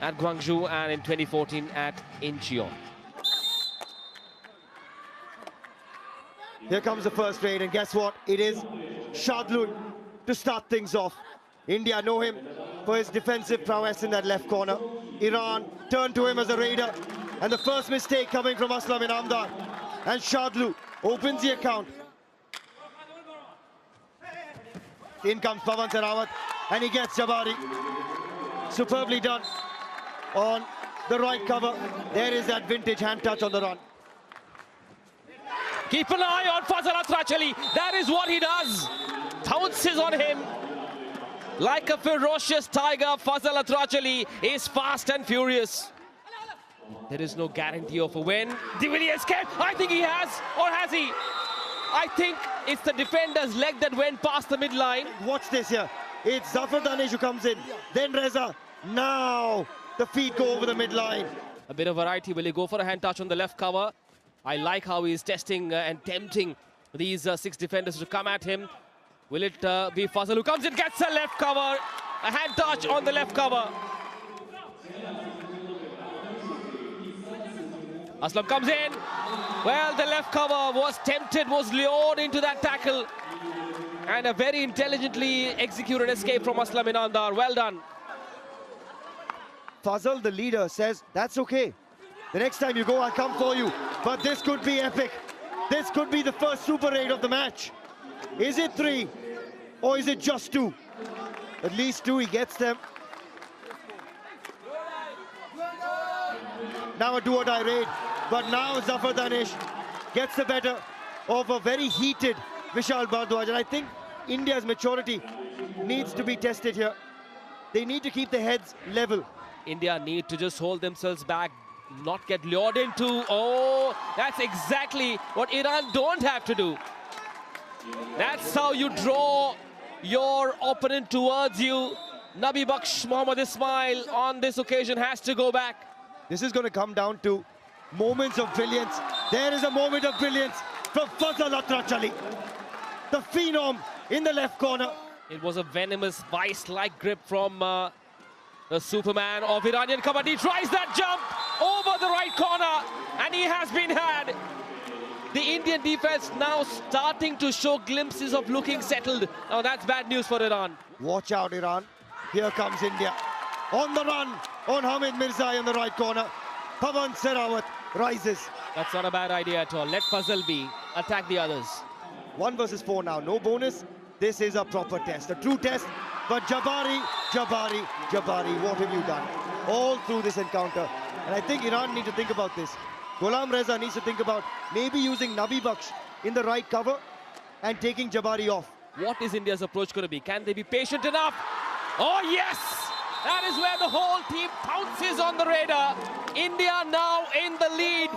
at Guangzhou and in 2014 at Incheon. Here comes the first raid, and guess what? It is Shardul to start things off. India know him for his defensive prowess in that left corner. Iran turned to him as a raider, and the first mistake coming from Aslam Inamdar. And Shardul opens the account. In comes Pavan Sehrawat, and he gets Jabari. Superbly done on the right cover. There is that vintage hand touch on the run. Keep an eye on Fazal Atrachali. That is what he does. Pounces on him. Like a ferocious tiger, Fazal Atrachali is fast and furious. There is no guarantee of a win. De Villiers can. I think he has. Or has he? I think it's the defender's leg that went past the midline. Watch this here. It's Zafar Danish who comes in. Then Reza. Now the feet go over the midline. A bit of variety. Will he go for a hand touch on the left cover? I like how he's testing and tempting these 6 defenders to come at him. Will it be Fazal who comes in, gets a left cover, a hand touch on the left cover. Aslam comes in. Well, the left cover was tempted, was lured into that tackle. And a very intelligently executed escape from Aslam Inamdar. Well done. Fazal, the leader, says, that's okay. The next time you go, I'll come for you. But this could be epic. This could be the first super raid of the match. Is it 3 or is it just 2? At least 2, he gets them. Now a do-or-die raid. But now Zafar Danish gets the better of a very heated Vishal Bhardwaj. And I think India's maturity needs to be tested here. They need to keep their heads level. India need to just hold themselves back, not get lured into. Oh, that's exactly what Iran don't have to do. That's how you draw your opponent towards you. Nabi Baksh Mohammad Ismail on this occasion has to go back. This is going to come down to moments of brilliance. There is a moment of brilliance from Fazal Atrachali. The phenom in the left corner. It was a venomous vice-like grip from the Superman of Iranian Kabaddi. Tries that jump over the right corner, and he has been had. The Indian defense now starting to show glimpses of looking settled. Now that's bad news for Iran. Watch out, Iran. Here comes India. On the run on Hamid Mirzai in the right corner. Pavan Sehrawat rises. That's not a bad idea at all. Let Fazal be. Attack the others. 1 versus 4 now. No bonus. This is a proper test. A true test. But Jabari, Jabari, Jabari, what have you done? All through this encounter. And I think Iran need to think about this. Ghulam Reza needs to think about maybe using Nabi Baksh in the right cover and taking Jabari off. What is India's approach going to be? Can they be patient enough? Oh, yes! That is where the whole team pounces on the radar. India now in the lead.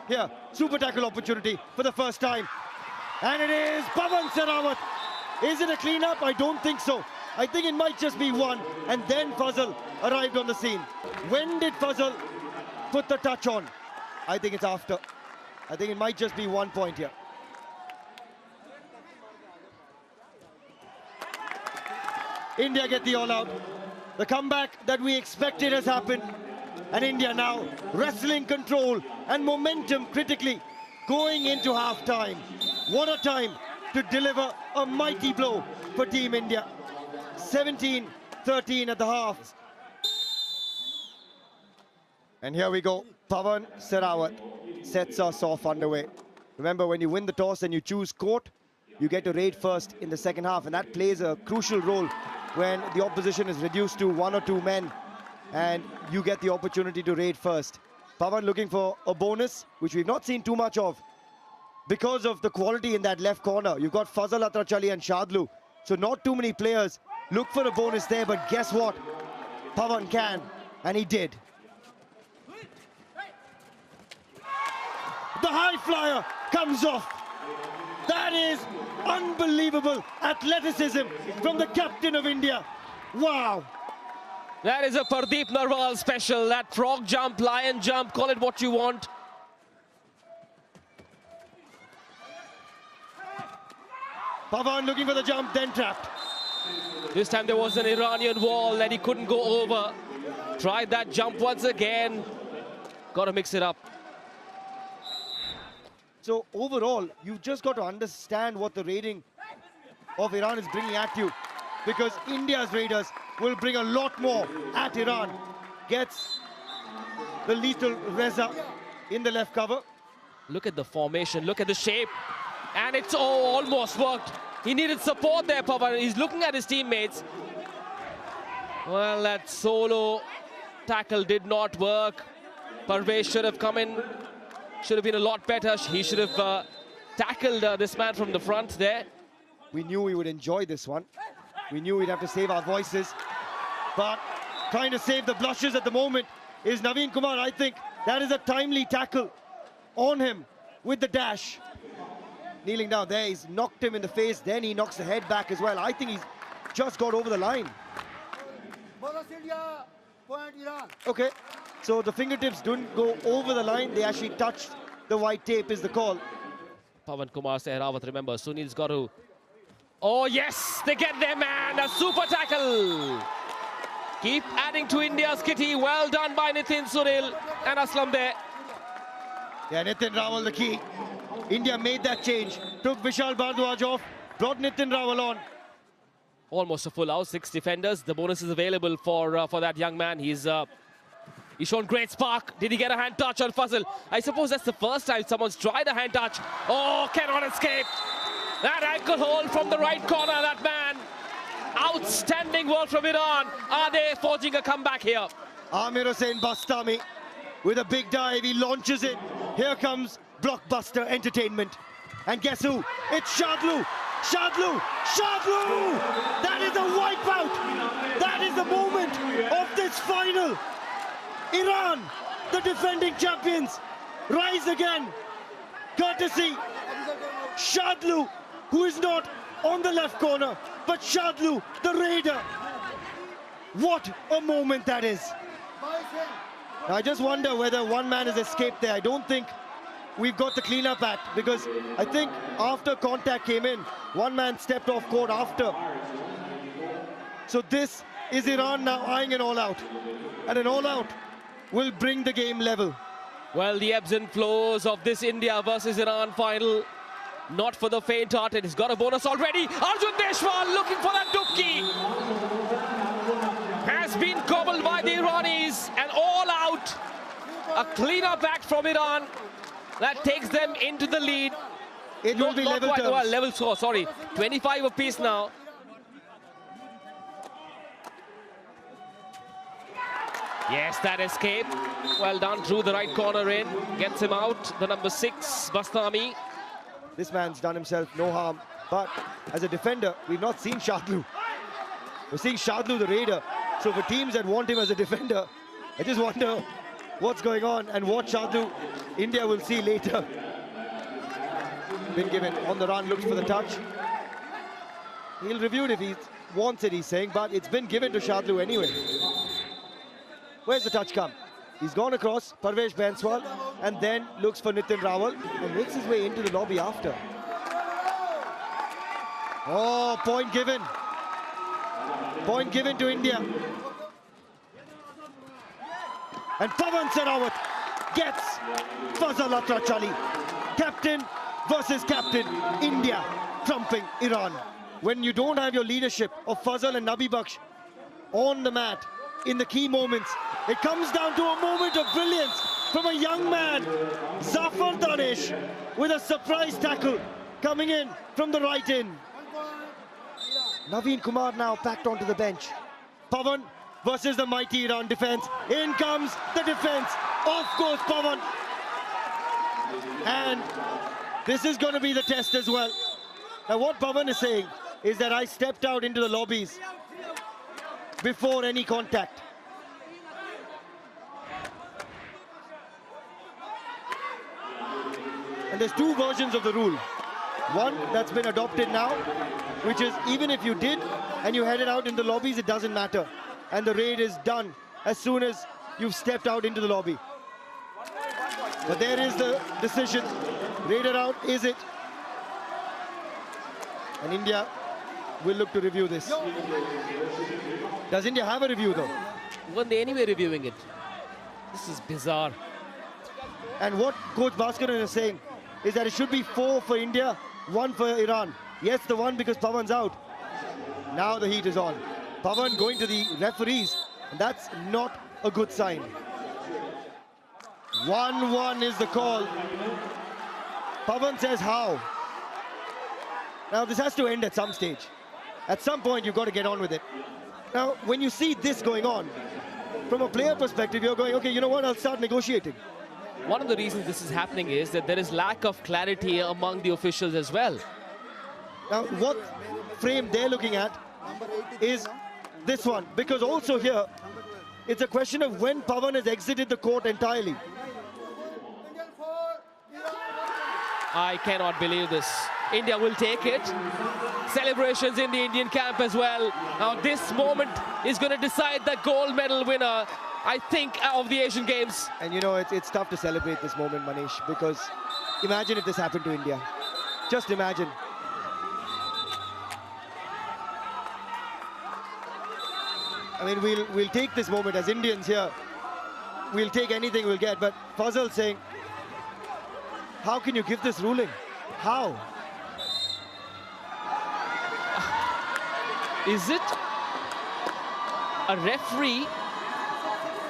Here, super tackle opportunity for the first time. And it is Pavan Sehrawat. Is it a cleanup? I don't think so. I think it might just be 1. And then Fazal arrived on the scene. When did Fazal put the touch on? I think it's after. I think it might just be 1 point here. India get the all-out. The comeback that we expected has happened. And India now wrestling control and momentum critically going into half-time. What a time to deliver a mighty blow for Team India. 17-13 at the half. And here we go. Pavan Sehrawat sets us off underway. Remember, when you win the toss and you choose court, you get to raid first in the second half. And that plays a crucial role when the opposition is reduced to 1 or 2 men and you get the opportunity to raid first. Pavan looking for a bonus, which we've not seen too much of because of the quality in that left corner. You've got Fazal Atrachali and Shardul. So not too many players look for a bonus there, but guess what? Pavan can, and he did. The high flyer comes off. That is unbelievable athleticism from the captain of India. Wow. That is a Pardeep Narwal special. That frog jump, lion jump, call it what you want. Pavan looking for the jump, then trapped. This time there was an Iranian wall that he couldn't go over. Tried that jump once again. Got to mix it up. So overall, you've just got to understand what the raiding of Iran is bringing at you, because India's raiders will bring a lot more at Iran. Gets the lethal Reza in the left cover. Look at the formation, look at the shape. And it's almost worked. He needed support there, Pavan. He's looking at his teammates. Well, that solo tackle did not work. Parvez should have come in, should have been a lot better. He should have tackled this man from the front there. We knew we would enjoy this one. We knew we'd have to save our voices. But trying to save the blushes at the moment is Naveen Kumar. I think that is a timely tackle on him with the dash. Kneeling down there, he's knocked him in the face, then he knocks the head back as well. I think he's just got over the line. Okay, so the fingertips didn't go over the line, they actually touched the white tape is the call. Pavan Kumar Sehrawat, remember, Sunil's got to... Oh yes, they get their man, a super tackle. Keep adding to India's kitty. Well done by Nitin Sunil and Aslam there. Yeah, Nitin Rawal the key. India made that change, took Vishal Bhardwaj off, brought Nitin Rawal on. Almost a full house, 6 defenders. The bonus is available for that young man. He's shown great spark. Did he get a hand touch on Fazal? I suppose that's the first time someone's tried a hand touch. Oh, cannot escape. That ankle hold from the right corner, that man. Outstanding work from Iran. Are they forging a comeback here? Amir Hossain Bastami with a big dive, he launches it. Here comes blockbuster entertainment. And guess who? It's Shadlu! Shadlu! Shadlu! That is a wipeout! That is the moment of this final! Iran, the defending champions, rise again. Courtesy Shadlu, who is not on the left corner, but Shadlu, the raider. What a moment that is. Now, I just wonder whether one man has escaped there. I don't think we've got the cleanup act, because I think after contact came in, one man stepped off court after. So this is Iran now eyeing an all-out. And an all-out will bring the game level. Well, the ebbs and flows of this India versus Iran final, not for the faint-hearted. He's got a bonus already. Arjun Deshwal looking for that dupki. Has been gobbled by the Iranis. And all out. A clean-up act from Iran that takes them into the lead. It will be level terms. Well, level score, sorry. 25 apiece now. Yes, that escape. Well done, drew the right corner in. Gets him out, the number 6, Bastami. This man's done himself no harm. But as a defender, we've not seen Shadlu. We're seeing Shadlu the raider. So for teams that want him as a defender, I just wonder what's going on and what Shadlu India will see later. Been given on the run, looks for the touch. He'll review it if he wants it, he's saying, but it's been given to Shadlu anyway. Where's the touch come? He's gone across, Parvez Banswal, and then looks for Nitin Rawal and makes his way into the lobby after. Oh, point given. Point given to India. And Pavan Sehrawat gets Fazal Atrachali. Captain versus captain, India trumping Iran. When you don't have your leadership of Fazal and Nabi Baksh on the mat in the key moments, it comes down to a moment of brilliance from a young man, Zafar Danish, with a surprise tackle coming in from the right in. Naveen Kumar now packed onto the bench. Pavan versus the mighty Iran defense. In comes the defense. Of course, Pavan. And this is going to be the test as well. Now, what Pavan is saying is that I stepped out into the lobbies before any contact. And there's two versions of the rule. One that's been adopted now, which is even if you did and you headed out in the lobbies, it doesn't matter. And the raid is done as soon as you've stepped out into the lobby. But there is the decision. Raider out, is it? And India will look to review this. Does India have a review though? Weren't they anyway reviewing it? This is bizarre. And what Coach Bhaskaran is saying is that it should be 4 for India, 1 for Iran. Yes, the 1 because Pawan's out. Now the heat is on. Pawan going to the referees, and that's not a good sign. 1-1 is the call. Pawan says how? Now this has to end at some stage. At some point you've got to get on with it. Now when you see this going on, from a player perspective you're going, okay, you know what, I'll start negotiating. One of the reasons this is happening is that there is lack of clarity among the officials as well. Now what frame they're looking at is this one, because also here it's a question of when Pawan has exited the court entirely. I cannot believe this. India will take it. Celebrations in the Indian camp as well. Now this moment is going to decide the gold medal winner, I think, of the Asian Games. And you know, it's tough to celebrate this moment, Manish, because imagine if this happened to India. Just imagine. I mean, we'll take this moment as Indians here. We'll take anything we'll get, but Fazal saying, how can you give this ruling? How? Is it a referee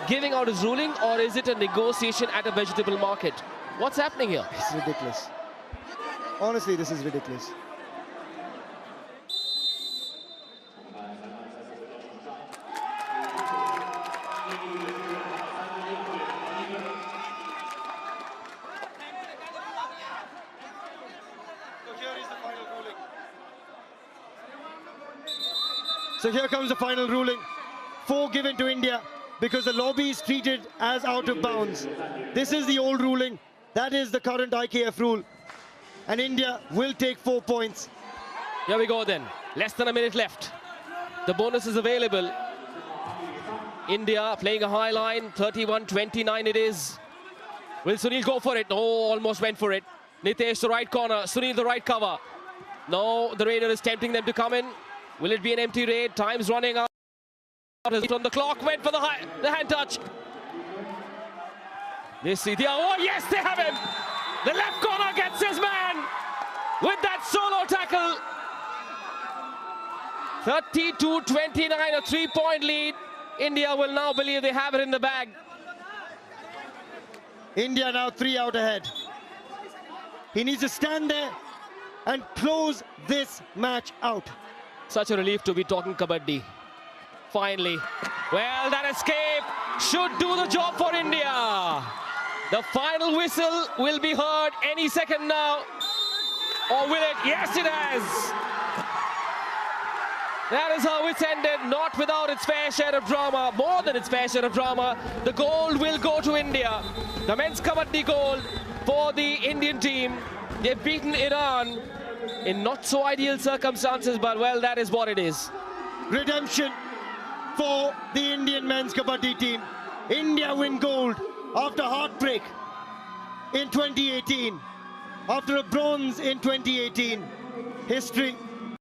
giving out his ruling, or is it a negotiation at a vegetable market? What's happening here? It's ridiculous. Honestly, this is ridiculous. So here comes the final ruling. 4 given to India because the lobby is treated as out of bounds. This is the old ruling. That is the current IKF rule. And India will take 4 points. Here we go then. Less than a minute left. The bonus is available. India playing a high line. 31-29 it is. Will Sunil go for it? No, almost went for it. Nitesh the right corner. Sunil the right cover. No, the Raider is tempting them to come in. Will it be an empty raid? Time's running out. From the clock, went for the hand touch. This is the, oh yes, they have him. The left corner gets his man with that solo tackle. 32-29, a 3-point lead. India will now believe they have it in the bag. India now 3 out ahead. He needs to stand there and close this match out. Such a relief to be talking kabaddi. Finally. Well, that escape should do the job for India. The final whistle will be heard any second now. Or will it? Yes, it has. That is how it's ended, not without its fair share of drama, more than its fair share of drama. The gold will go to India. The men's kabaddi gold for the Indian team. They've beaten Iran in not so ideal circumstances, but well, that is what it is. Redemption for the Indian men's kabaddi team. India win gold after heartbreak in 2018, after a bronze in 2018. History